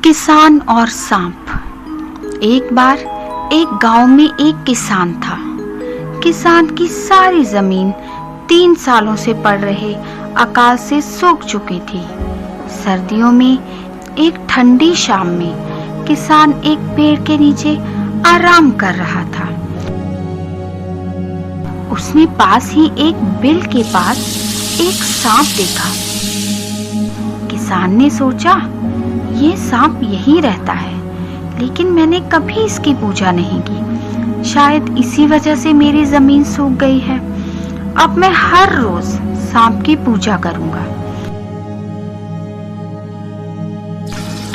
किसान और सांप। एक बार एक गांव में एक किसान था। किसान की सारी जमीन 3 सालों से पड़ रहे अकाल से सूख चुकी थी। सर्दियों में एक ठंडी शाम में किसान एक पेड़ के नीचे आराम कर रहा था। उसने पास ही एक बिल के पास एक सांप देखा। किसान ने सोचा, ये सांप यहीं रहता है, लेकिन मैंने कभी इसकी पूजा नहीं की। शायद इसी वजह से मेरी जमीन सूख गई है। अब मैं हर रोज सांप की पूजा करूंगा।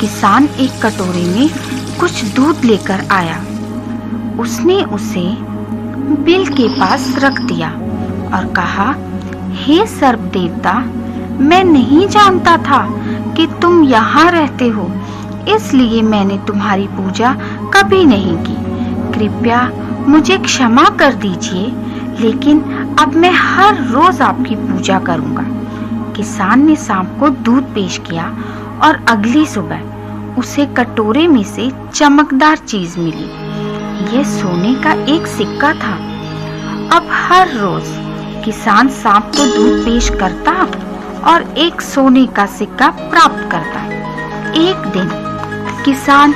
किसान एक कटोरे में कुछ दूध लेकर आया। उसने उसे बिल के पास रख दिया और कहा, हे सर्प देवता, मैं नहीं जानता था कि तुम यहाँ रहते हो, इसलिए मैंने तुम्हारी पूजा कभी नहीं की। कृपया मुझे क्षमा कर दीजिए, लेकिन अब मैं हर रोज आपकी पूजा करूंगा। किसान ने सांप को दूध पेश किया और अगली सुबह उसे कटोरे में से चमकदार चीज मिली। यह सोने का एक सिक्का था। अब हर रोज किसान सांप को दूध पेश करता और एक सोने का सिक्का प्राप्त करता। एक दिन किसान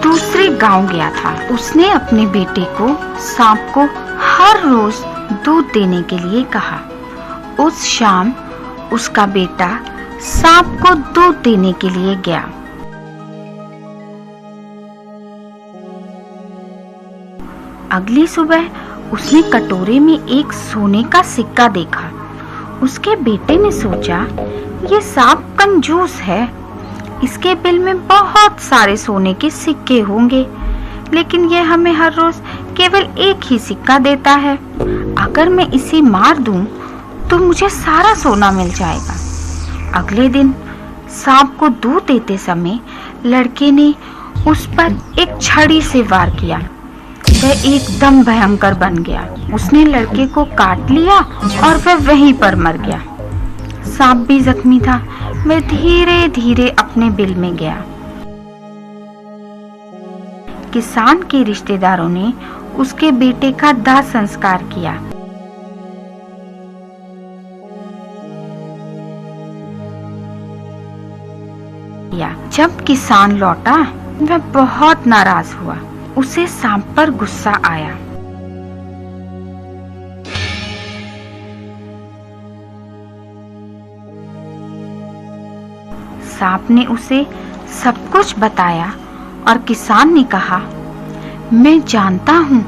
दूसरे गांव गया था। उसने अपने बेटे को सांप को हर रोज दूध देने के लिए कहा। उस शाम उसका बेटा सांप को दूध देने के लिए गया। अगली सुबह उसने कटोरे में एक सोने का सिक्का देखा। उसके बेटे ने सोचा, ये सांप कंजूस है, इसके बिल में बहुत सारे सोने के सिक्के होंगे, लेकिन यह हमें हर रोज केवल एक ही सिक्का देता है। अगर मैं इसे मार दूं, तो मुझे सारा सोना मिल जाएगा। अगले दिन सांप को दूध देते समय लड़के ने उस पर एक छड़ी से वार किया। वह एकदम भयंकर बन गया। उसने लड़के को काट लिया और वह वहीं पर मर गया। सांप भी जख्मी था। वह धीरे धीरे अपने बिल में गया। किसान के रिश्तेदारों ने उसके बेटे का दाह संस्कार किया। जब किसान लौटा, वह बहुत नाराज हुआ। उसे सांप पर गुस्सा आया। सांप ने उसे सब कुछ बताया और किसान ने कहा, मैं जानता हूँ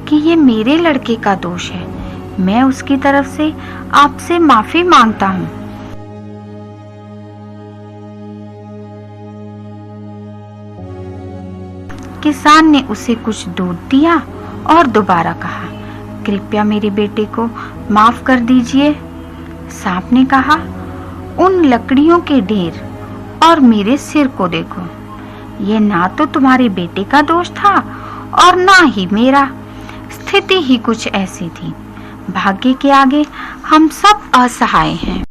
कि ये मेरे लड़के का दोष है। मैं उसकी तरफ से आपसे माफी मांगता हूँ। किसान ने उसे कुछ दूध दिया और दोबारा कहा, कृपया मेरे बेटे को माफ कर दीजिए। सांप ने कहा, उन लकड़ियों के ढेर और मेरे सिर को देखो। ये ना तो तुम्हारे बेटे का दोष था और ना ही मेरा। स्थिति ही कुछ ऐसी थी। भाग्य के आगे हम सब असहाय हैं।